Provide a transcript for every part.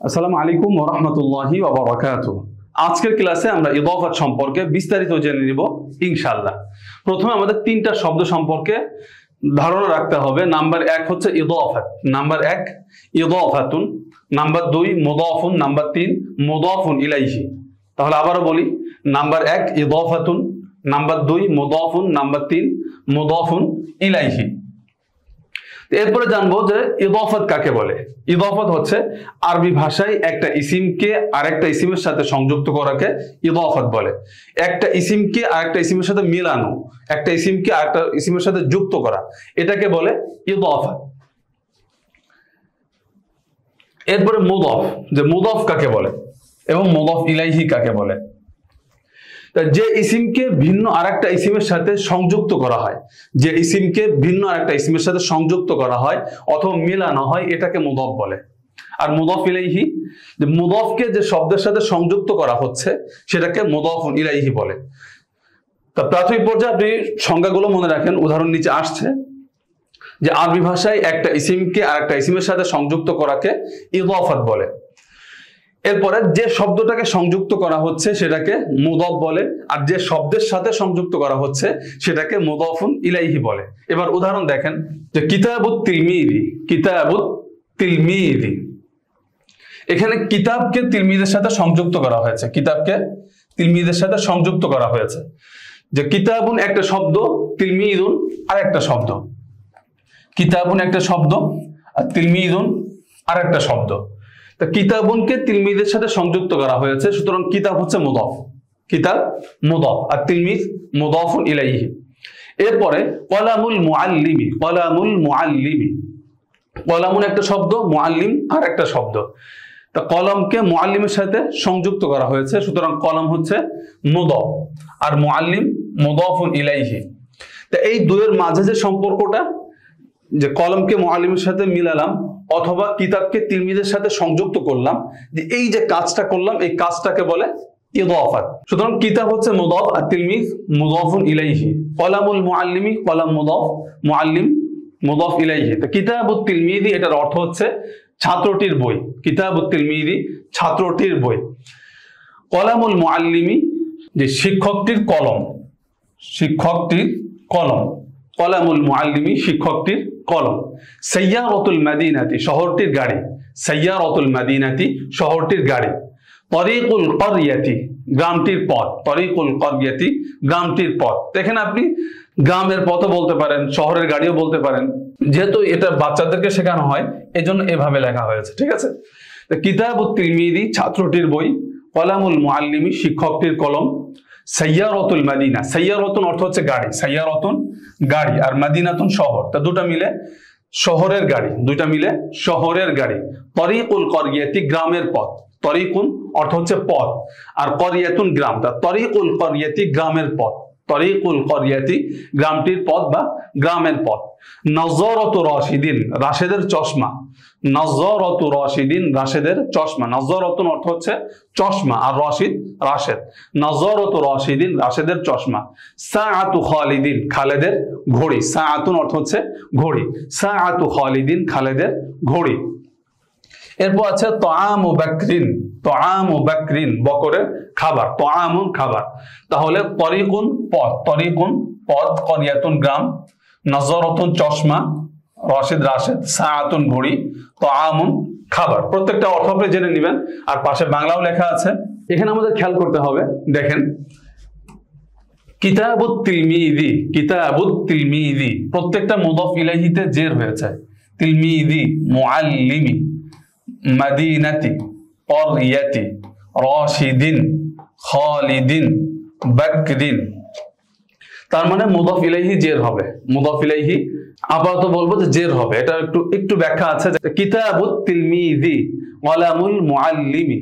আসসালামু আলাইকুম ওয়া রাহমাতুল্লাহি ওয়া বারাকাতুহু। আজকের ক্লাসে আমরা ইদাফাত সম্পর্কে বিস্তারিত জেনে নিব ইনশাআল্লাহ। প্রথমে আমাদের তিনটা শব্দ সম্পর্কে ধারণা রাখতে হবে। নাম্বার 1 হচ্ছে ইদাফাত, নাম্বার 1 ইদাফাতুন, নাম্বার 2 মুদাফুন, নাম্বার 3 মুদাফুন ইলাইহি। তাহলে আবারো বলি, নাম্বার 1 ইদাফাতুন, নাম্বার 2 মুদাফুন, নাম্বার 3 মুদাফুন ইলাইহি। এরপরে জানবো যে ইদাফাত কাকে বলে। ইদাফাত হচ্ছে আরবি ভাষায় একটা ইসিমকে আরেকটা ইসিমের সাথে সংযুক্ত করাকে ইদাফাত বলে। একটা ইসিমকে আরেকটা ইসিমের সাথে মিলানো, একটা ইসিমকে আরেকটা ইসিমের সাথে যুক্ত করা, এটাকে বলে ইদাফাত। এরপরে মুদাফ, যে মুদাফ কাকে বলে এবং মুদাফ ইলাইহি কাকে বলে। যে ইসিমকে ভিন্ন আরেকটা ইসিমের সাথে সংযুক্ত করা হয়, যে ইসিমকে ভিন্ন আরেকটা ইসিমের সাথে সংযুক্ত করা হয় অথবা মেলানো হয়, এটাকে মুদাফ বলে। আর মুদাফ ইলাইহি, যে মুদাফকে যে শব্দের সাথে সংযুক্ত করা হচ্ছে সেটাকে মুদাফুন ইলাইহি বলে। তা প্রাথমিক পর্যায়ে আপনি সংজ্ঞাগুলো মনে রাখেন, উদাহরণ নিচে আসছে যে আরবি ভাষায় একটা ইসিমকে আরেকটা ইসিমের সাথে সংযুক্ত করাকে ইদাফাত বলে। এরপরে যে শব্দটাকে সংযুক্ত করা হচ্ছে সেটাকে মুদাফ বলে, আর যে শব্দের সাথে সংযুক্ত করা হচ্ছে সেটাকে মুদাফুন ইলাইহি বলে। এবার উদাহরণ দেখেন যে কিতাবুত তিলমিজি, কিতাবুত তিলমিজি, এখানে কিতাবকে তিলমিজের সাথে সংযুক্ত করা হয়েছে, কিতাবকে তিলমিজের সাথে সংযুক্ত করা হয়েছে। যে কিতাবুন একটা শব্দ, তিলমিজুন আর একটা শব্দ, কিতাবুন একটা শব্দ আর তিলমিজুন আর একটা শব্দ। কিতাবুনকে তিলমিজের সাথে সংযুক্ত করা হয়েছে, সুতরাং কিতাব হচ্ছে মুদাফ, কিতাব মুদাফ আর তিলমিজ মুদাফুন ইলাইহি। এরপরে কলামুল মুআল্লিমি, কলামুল মুআল্লিমি, কলামুন একটা শব্দ, মুআল্লিম আর একটা শব্দ। তা কলমকে মুআল্লিমের সাথে সংযুক্ত করা হয়েছে, সুতরাং কলম হচ্ছে মুদাফ আর মুআল্লিম মুদাফুন ইলাইহি। তা এই দুইয়ের মাঝে যে সম্পর্কটা, যে কলমকে মুআল্লিমের সাথে মিলালাম অথবা কিতাবকে তিলমিজের সাথে সংযুক্ত করলাম, যে এই যে কাজটা করলাম এই কাজটাকে বলে ইদাফাত। সুতরাং কিতাব হচ্ছে মুদাফ আর তিলমিজ মুদাফুন ইলাইহি। কলামুল মুআল্লিমি, কলাম মুদাফ, মুআল্লিম মুদাফ ইলাইহি। তো কিতাবুত তিলমিজি এটার অর্থ হচ্ছে ছাত্রটির বই, কিতাবুত তিলমিজি ছাত্রটির বই। কলামুল মুআল্লিমি, যে শিক্ষকটির কলম, শিক্ষকটির কলম, কলামুল মুআল্লিমি শিক্ষকটির কলম। সাইয়ারাতুল মাদিনাতি শহরটির গাড়ি, সাইয়ারাতুল মাদিনাতি শহরটির গাড়ি। তরিকুল ক্বরিয়াতি গ্রামটির পথ, তরিকুল ক্বরিয়াতি গ্রামটির পথ। দেখেন আপনি গ্রামের পথও বলতে পারেন, শহরের গাড়িও বলতে পারেন, যেহেতু এটা বাচ্চাদেরকে শেখানো হয় এজন্য এভাবে লেখা হয়েছে, ঠিক আছে। কিতাবুত তিলমিজি ছাত্রটির বই, কলামুল মুআল্লিমি শিক্ষকটির কলম, সাইয়ারাতুল মাদিনা, সাইয়ারাতুন অর্থ হচ্ছে গাড়ি, সাইয়ারাতুন গাড়ি আর মাদিনাতুন শহর, তা দুটা মিলে শহরের গাড়ি, দুইটা মিলে শহরের গাড়ি। তরিকুল ক্বরিয়াতি গ্রামের পথ, তরিকুন অর্থ হচ্ছে পথ আর ক্বরিয়াতুন গ্রাম, তা তরিকুল ক্বরিয়াতি গ্রামের পথ, তরিকুল ক্বরিয়াতি গ্রামটির পথ বা গ্রামের পথ। নজরাতু রাশিদিন রাশেদের চশমা, নজরাতু রাশিদিন রাশেদের চশমা, নজরাতুন অর্থ হচ্ছে চশমা আর রাশিদ রাশেদ, নজরাতু রাশিদিন রাশেদের চশমা। সাআতু খালিদিন খালেদের ঘড়ি, সাআতুন অর্থ হচ্ছে ঘড়ি, সাআতু খালিদিন খালেদের ঘড়ি। এরপর আছে তাআমু বাকরিন, তাআমু বাকরিন বকরের খাবার, তাআমুন খাবার। তাহলে তরিকুন পথ, তরিকুন পথ, ক্বরিয়াতুন গ্রাম, নজরাতুন চশমা, রাশিদ রাশেদ, সাআতুন ঘড়ি, তাআমুন খাবার। প্রত্যেকটা অর্থ আপনি জেনে নেবেন আর পাশে বাংলাও লেখা আছে। এখানে আমাদের খেয়াল করতে হবে, দেখেন কিতাবুত তিলমিজি, কিতাবুত তিলমিজি প্রত্যেকটা মুদাফ ইলাইহিতে জের হয়েছে। তিলমিজি, মুআল্লিমি, মাদিনাতি, ক্বরিয়াতি, রাশিদিন, খালিদিন, বাকরিন। তার মানে মুদাফ ইলাইহি জের হবে, মুদাফ ইলাইহি আপাতত বলবো যে জের হবে। এটা একটু ব্যাখ্যা আছে। কিতাবুত তিলমিজি, কলামুল মুআল্লিমি,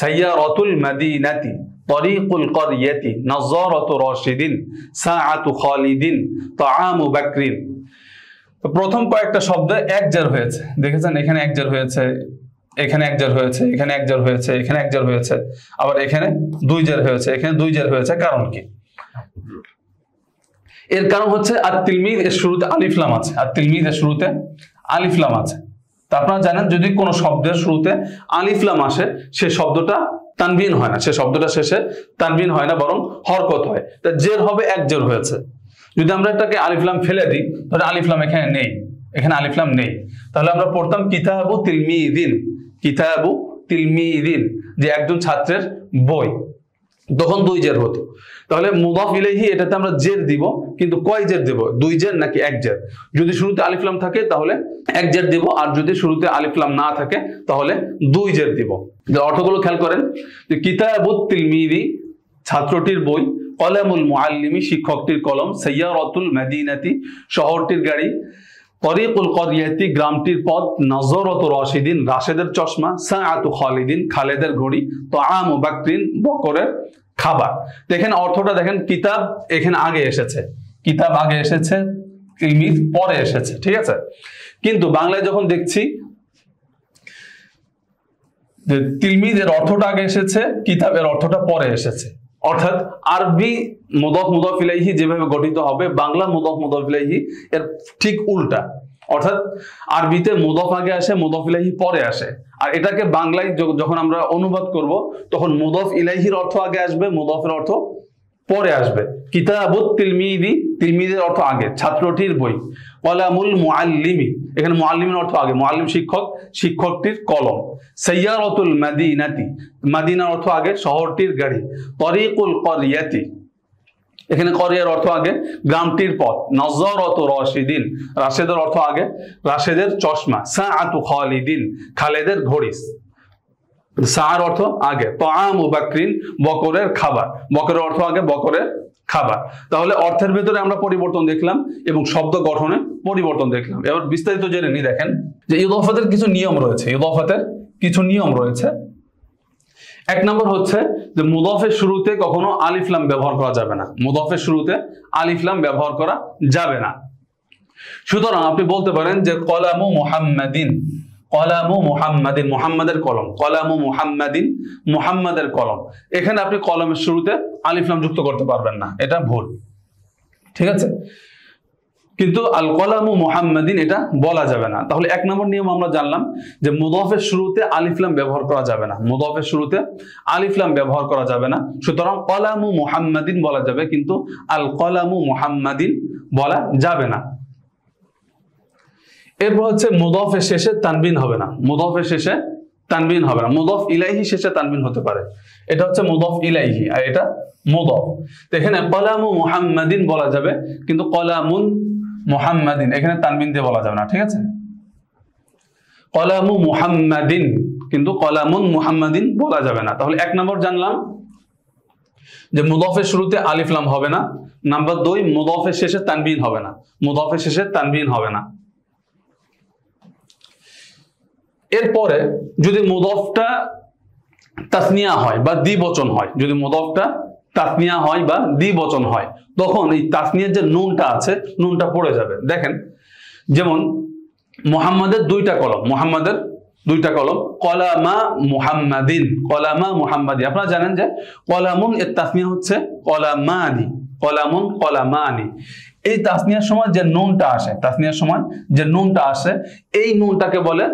সাইয়ারাতুল মাদিনাতি, তরিকুল ক্বরিয়াতি, নজরাতু রাশিদিন, সাআতু খালিদিন, তাআমু বাকরিন। তো প্রথম কয়েকটা শব্দে এক জের হয়েছে, দেখেছেন এখানে এক জের হয়েছে, এখানে এক জের হয়েছে, এখানে এক জের হয়েছে, এখানে এক জের হয়েছে, আবার এখানে দুই জের হয়েছে, এখানে দুই জের হয়েছে। কারণ কি? এর কারণ হচ্ছে আর তিলমিজ এর শুরুতে আলিফ লাম আছে, আর তিলমিজ এর শুরুতে আলিফ লাম আছে। তা আপনারা জানেন যদি কোনো শব্দের শুরুতে আলিফ লাম আসে সে শব্দটা তানবিন হয় না, সে শব্দটা শেষে তানবিন হয় না, বরং হরকত হয়। তা জের হবে এক জের হয়েছে। যদি আমরা এটাকে আলিফ লাম ফেলে দিই তাহলে আলিফ লাম এখানে নেই, এখানে আলিফ লাম নেই, তাহলে আমরা পড়তাম কিতাবু তিলমিদিন, কিতাবু তিলমিদিন, যে একজন ছাত্রের বই, তখন দুই জের হতো। তাহলে মুদাফ ইলাইহি এটাতে আমরা জের দিব, কিন্তু কয় জের দেব, দুই জের নাকি এক জের? যদি শুরুতে আলিফ লাম থাকে তাহলে এক জের দিব, আর যদি শুরুতে আলিফ লাম না থাকে তাহলে দুই জের দিব। অর্থগুলো খেয়াল করেন যে কিতাবুত তিলমিদি ছাত্রটির বই, কলামুল মুআল্লিমি শিক্ষকটির কলম, সাইয়ারাতুল মাদিনাতি শহরটির গাড়ি, তরিকুল করিয়াতি গ্রামটির পথ, নজরাতু রাশিদিন রাশেদের চশমা, সাআতু খালিদিন খালেদের ঘড়ি, তাআমু বাকরিন বকরের খাবার। দেখেন অর্থটা দেখেন, কিতাব এখানে আগে এসেছে, কিতাব আগে এসেছে, তিলমিদ পরে এসেছে, ঠিক আছে। কিন্তু বাংলায় যখন দেখছি যে তিলমিদের অর্থটা আগে এসেছে, কিতাবের অর্থটা পরে এসেছে। অর্থাৎ আরবি মুদাফ মুদাফ ইলাইহি যেভাবে গঠিত হবে, বাংলা মুদাফ মুদাফ ইলাইহি এর ঠিক উল্টা। অর্থাৎ আরবিতে মুদাফ আগে আসে, মুদাফ ইলাইহি পরে আসে। আর এটাকে বাংলায় যখন আমরা অনুবাদ করব তখন মুদাফ ইলাইহির অর্থ আগে আসবে, মুদাফের অর্থ পরে আসবে। কিতাবুত তিলমিদি, তিলমিদের অর্থ আগে, ছাত্রটির বই। কলামুল মুআল্লিমি, এখানে মুআল্লিমের অর্থ আগে, মুআল্লিম শিক্ষক, শিক্ষকটির কলম। সাইয়ারাতুল মাদিনাতি, মাদিনার অর্থ আগে, শহরটির গাড়ি। তরিকুল করিয়াতি, এখানে করিয়ার অর্থ আগে, গ্রামটির পথ। নজরাতু রাশিদিন, রাশেদের অর্থ আগে, রাশেদের চশমা। সাআতু খালিদিন, খালেদের ঘড়ি। সার অর্থ আগে, তাআমু বাকরিন বকরের খাবার, বকরের অর্থ আগে, বকরের খাবার। তাহলে অর্থের ভেতরে আমরা পরিবর্তন দেখলাম এবং শব্দ গঠনে পরিবর্তন দেখলাম। এবার বিস্তারিত জেনে নিই। দেখেন যে ইদাফাতের কিছু নিয়ম রয়েছে, ইদাফাতের কিছু নিয়ম রয়েছে। এক নম্বর হচ্ছে যে মুদাফের শুরুতে কখনো আলিফ লাম ব্যবহার করা যাবে না, মুদাফের শুরুতে আলিফ লাম ব্যবহার করা যাবে না। সুতরাং আপনি বলতে পারেন যে কলামু মুহাম্মাদিন, কলামু মুহাম্মাদিন, মুহাম্মাদের কলম, কলামু মুহাম্মাদিন মুহাম্মাদের কলম। এখানে আপনি কলমের শুরুতে আলিফ লাম যুক্ত করতে পারবেন না, এটা ভুল, ঠিক আছে। কিন্তু আল কলামু মুহাম্মাদিন এটা বলা যাবে না। তাহলে এক নম্বর নিয়ম আমরা জানলাম যে মুদাফের শুরুতে আলিফ লাম ব্যবহার করা যাবে না, মুদাফের শুরুতে আলিফ লাম ব্যবহার করা যাবে না। সুতরাং কলামু মুহাম্মাদিন বলা যাবে, কিন্তু আল কলামু মুহাম্মাদিন বলা যাবে না। এরপর হচ্ছে মুদাফের শেষে তানবিন হবে না, মুদাফের শেষে তানবিন হবে না। মুদাফ ইলাইহি শেষে তানবিন হতে পারে, এটা হচ্ছে মুদাফ ইলাইহি আর এটা মুদাফ। এখানে কলামু মুহাম্মাদিন বলা যাবে, কিন্তু কলামুন মুহাম্মাদিন এখানে তানবিন দিয়ে বলা যাবে না, ঠিক আছে। কলামু মুহাম্মাদিন কিন্তু কলামুন মুহাম্মাদিন বলা যাবে না। তাহলে এক নম্বর জানলাম যে মুদাফের শুরুতে আলিফ লাম হবে না। নাম্বার 2, মুদাফের শেষে তানবিন হবে না, মুদাফের শেষে তানবিন হবে না। এরপরে যদি মুদাফটা তাসনিয়া হয় বা দ্বিবচন হয়, যদি মুদাফটা তাসনিয়া হয় বা দ্বিবচন হয়, তখন এই তাসনিয়ার যে নুনটা আছে, নুনটা পড়ে যাবে। দেখেন যেমন মুহাম্মাদের দুইটা কলম, মুহাম্মাদের দুইটা কলম, কলামা মুহাম্মাদিন, কলামা মুহাম্মাদি। আপনারা জানেন যে কলামুন এর তাসনিয়া হচ্ছে কলামানি, কলামুন কলামানি। এই তাসনিয়ার সময় যে নুনটা আসে, তাসনিয়ার সময় যে নুনটা আসে, এই নুনটাকে বলে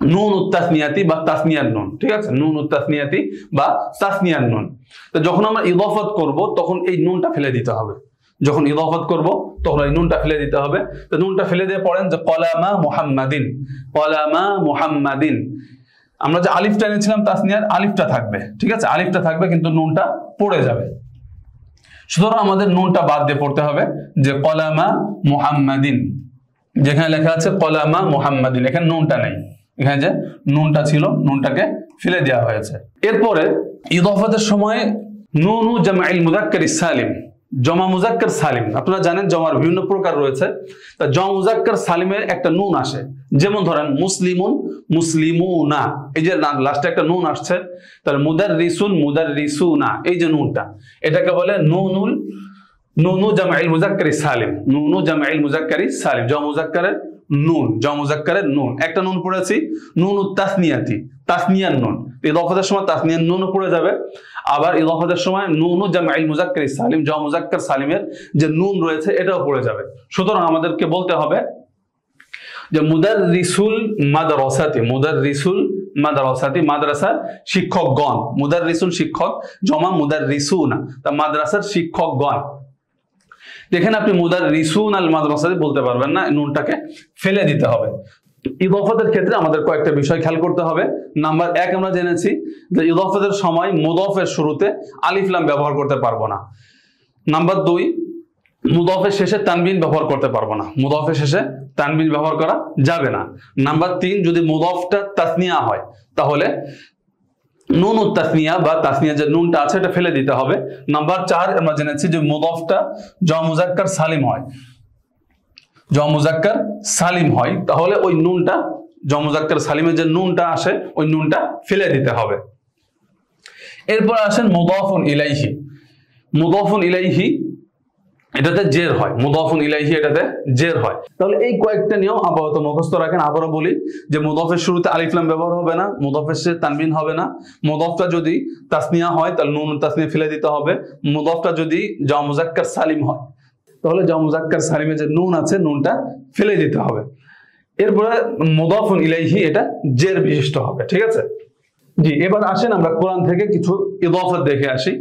নুন উত্তাসনিয়াতি বা তাসনিয়ার নুন, ঠিক আছে, নুন উত্তাসনিয়াতি বা তাসনিয়ার নুন। তো যখন আমরা ইদাফাত করব তখন এই নুনটা ফেলে দিতে হবে, যখন ইদাফাত করব তখন এই নুনটা ফেলে দিতে হবে। তো নুনটা ফেলে দিয়ে পড়েন যে কলামা মুহাম্মাদিন, কলামা মুহাম্মাদিন। আমরা যে আলিফটা এনেছিলাম তাসনিয়ার, আলিফটা থাকবে, ঠিক আছে, আলিফটা থাকবে কিন্তু নুনটা পড়ে যাবে। সুতরাং আমাদের নুনটা বাদ দিয়ে পড়তে হবে যে কলামা মুহাম্মাদিন। যেখানে লেখা আছে কলামা মুহাম্মাদিন, এখানে নুনটা নেই, এখানে যে নুনটা ছিল নুনটাকে ফেলে দেওয়া হয়েছে। এরপরে ইদাফাতের সময় নুনু জামাইল মুযাক্কার সালিম, জমা মুযাক্কার সালিম। আপনারা জানেন জমার বিভিন্ন প্রকার রয়েছে। তা জমা মুযাক্কার সালিমের একটা নুন আসে, যেমন ধরেন মুসলিমুন মুসলিমুনা, এই যে লাস্টে একটা নুন আসছে। তাহলে মুদাররিসুন মুদাররিসুনা, এই যে নুনটা, এটাকে বলে নুনু জামাইল মুযাক্কার সালিম, নুনু জামাইল মুযাক্কার সালিম, জমা মুযাক্কারের নুন, জমা মুযাক্কারের নুন। একটা নুন পড়েছি নুন তাসনিয়াতি, তাসনিয়ার নুন। ইদাফাতের সময় তাসনিয়ার নুনও পড়ে যাবে, আবার ইদাফাতের সময় নুনু জামাইল মুযাক্কার সালিম, জমা মুযাক্কার সালিমের যে নুন রয়েছে এটাও পড়ে যাবে। সুতরাং আমাদেরকে বলতে হবে যে মুদাররিসুল মাদ্রাসাতি, মুদাররিসুল মাদ্রাসাতি, মাদ্রাসার শিক্ষকগণ, মুদাররিসুল শিক্ষক জমা মুদাররিসুনা, তা মাদ্রাসার শিক্ষকগণ। এখানে আপনি মুদাররিসুন আল মাদ্রাসাতি বলতে পারবেন না, নুনটাকে ফেলে দিতে হবে। ইদাফাতের ক্ষেত্রে আমাদের কয়েকটা বিষয় খেয়াল করতে হবে। নাম্বার 1 আমরা জেনেছি যে ইদাফাতের সময় মুদাফের শুরুতে আলিফ লাম ব্যবহার করতে পারবো না। নাম্বার 2, মুদাফের শেষে তানবিন ব্যবহার করতে পারবো না, মুদাফের শেষে তানবিন ব্যবহার করা যাবে না। নাম্বার 3, যদি মুদাফটা তাসনিয়া হয় তাহলে নুন তাসনিয়া বা তাসনিয়া যে নুনটা আছে এটা ফেলে দিতে হবে। নাম্বার 4 আমরা জেনেছি যে মুদাফটা জমা মুজাক্কার সালিম হয়, জমা মুজাক্কার সালিম হয়, তাহলে ওই নুনটা জমা মুজাক্কার সালিমের যে নুনটা আসে ওই নুনটা ফেলে দিতে হবে। এরপর আসেন মুদাফুন ইলাইহি। মুদাফুন ইলাইহি এটাতে জের হয়, মুদাফুন ইলাইহি এটাতে জের হয়। তাহলে এই কয়েকটা নিয়ম আপাতত মুখস্থ রাখেন। আবারও বলি যে মুদাফের শুরুতে আলিফ লাম ব্যবহার হবে না, মুদাফের শেষে তানবিন হবে না। মুদাফটা যদি তাসনিয়া হয় তাহলে নুন তাসনিয়া ফেলে দিতে হবে। মুদাফটা যদি জমা মুজাক্কার সালিম হয় তাহলে জমা মুজাক্কার সালিমে যে নুন আছে নুনটা ফেলে দিতে হবে। এরপরে মুদাফুন ইলাইহি এটা জের বিশিষ্ট হবে, ঠিক আছে? জি, এবার আসেন আমরা কোরআন থেকে কিছু ইদাফাত দেখে আসি।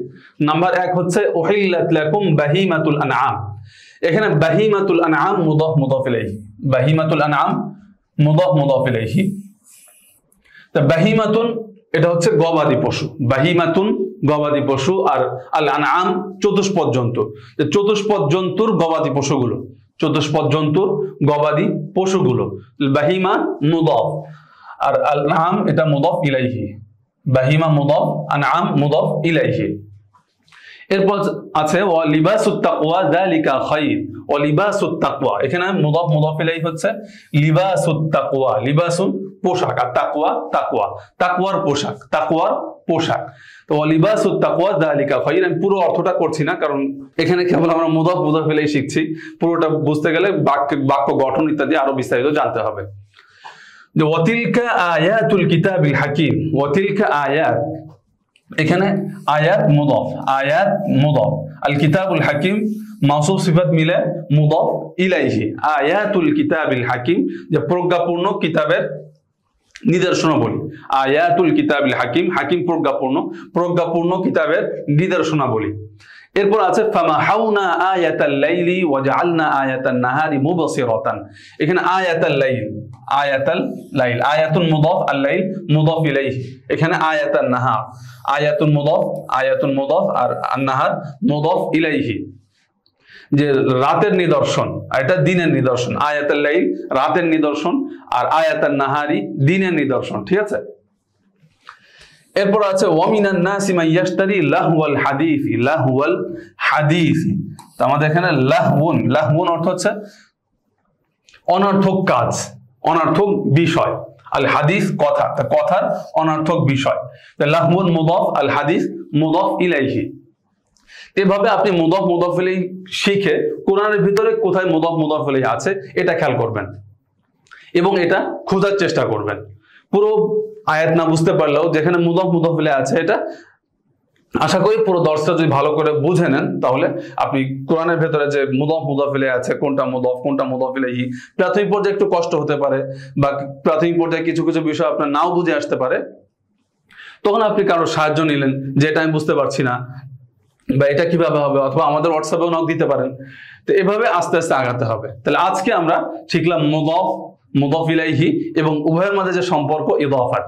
নাম্বার 1 হচ্ছে উহিল্লাত লাকুম বাহিমাতুল আনআম। এখানে বাহিমাতুল আনআম মুদাফ মুদাফ ইলাইহি, বাহিমাতুল আনআম মুদাফ মুদাফ ইলাইহি। তা বাহিমাতুন এটা হচ্ছে গবাদি পশু, বাহিমাতুন গবাদি পশু, আর আল আনআম চতুষ্পদ জন্তু। চতুষ্পদ জন্তুর গবাদি পশুগুলো, চতুষ্পদ জন্তুর গবাদি পশুগুলো। বাহিমা মুদাফ আর আল আনআম এটা মুদাফ ইলাইহি, বাহিমা মুদাফ আনআম মুদাফ ইলাইহি। এরপর আছে ওয়া লিবাসুত তাকওয়া যালিকা খায়র, ওয়া লিবাসুত তাকওয়া এখানে মুদাফ মুদাফ ইলাইহি হচ্ছে লিবাসুত তাকওয়া, লিবাসুন পোশাক, আর তাকওয়া তাকওয়া, তাকওয়ার পোশাক, তাকওয়ার পোশাক। তো ওয়া লিবাসুত তাকওয়া যালিকা খায়র, আমি পুরো অর্থটা করছি না কারণ এখানে কেবল আমরা মুদাফ মুদাফ ইলাইহি শিখছি, পুরোটা বুঝতে গেলে বাক্য গঠন ইত্যাদি আরো বিস্তারিত জানতে হবে। যে ওয়াতিলকা আয়াতুল কিতাবিল হাকিম, ওয়াতিলকা আয়াত এখানে আয়াত মুদাফ, আয়াত মুদাফ, আল কিতাবুল হাকিম মাউসুফ সিফাত মিলে মুদাফ ইলাইহি। আয়াতুল কিতাবিল হাকিম যে প্রজ্ঞাপূর্ণ কিতাবের নিদর্শনাবলী, আয়াতুল কিতাবিল হাকিম, হাকিম প্রজ্ঞাপূর্ণ, প্রজ্ঞাপূর্ণ কিতাবের নিদর্শনাবলী। এরপর আছে ফামাহাউনা আয়াতাল লাইলি ওয়া জাআলনা আয়াতান নাহারি মুবসিরাতান। এখানে আয়াতাল লাইল, আয়াতাল লাইল, আয়াতুন মুদাফ, আল লাইল মুদাফ ইলাইহি। এখানে আয়াতান নাহার, আয়াতুন মুদাফ, আয়াতুন মুদাফ, আর আন নাহার মুদাফ ইলাইহি। যে রাতের নিদর্শন, আর এটা দিনের নিদর্শন। আয়াতাল লাইল রাতের নিদর্শন, আর আয়াতান নাহারি দিনের নিদর্শন, ঠিক আছে? এরপর আছে ওয়ামিনান নাসি মান ইয়াশতারি লাহওয়াল হাদিস, লাহওয়াল হাদিস। তো আমাদের এখানে লাহওয়ান, লাহওয়ান অর্থ হচ্ছে অনর্থক কাজ, অনর্থক বিষয়। আল হাদিস কথা, তা কথার অনর্থক বিষয়। তো লাহওয়ান মুদাফ, আল হাদিস মুদাফ ইলাইহি। এভাবে আপনি মুদাফ মুদাফ ইলাইহি শিখে কোরআনের ভিতরে কোথায় মুদাফ মুদাফ ইলাইহি আছে এটা খেয়াল করবেন এবং এটা খোঁজার চেষ্টা করবেন। পুরো আয়াত না বুঝতে পারলেও যেখানে মুদাফ মুদাফ ইলাইহি আছে এটা আশা করি পুরো দর্শটা যদি ভালো করে বুঝে নেন তাহলে আপনি কোরআনের ভেতরে যে মুদাফ মুদাফ ইলাইহি আছে, কোনটা মুদাফ কোনটা মুদাফ ইলাইহি, প্রাথমিক পর্যায়ে একটু কষ্ট হতে পারে বা প্রাথমিক পর্যায়ে কিছু কিছু বিষয় আপনার নাও বুঝে আসতে পারে, তখন আপনি কারোর সাহায্য নিলেন যে এটা আমি বুঝতে পারছি না বা এটা কিভাবে হবে, অথবা আমাদের হোয়াটসঅ্যাপেও নক দিতে পারেন। তো এভাবে আস্তে আস্তে আগাতে হবে। তাহলে আজকে আমরা শিখলাম মুদাফ, মুদাফ ইলাইহি এবং উভয়ের মাঝে যে সম্পর্ক ইদাফাত।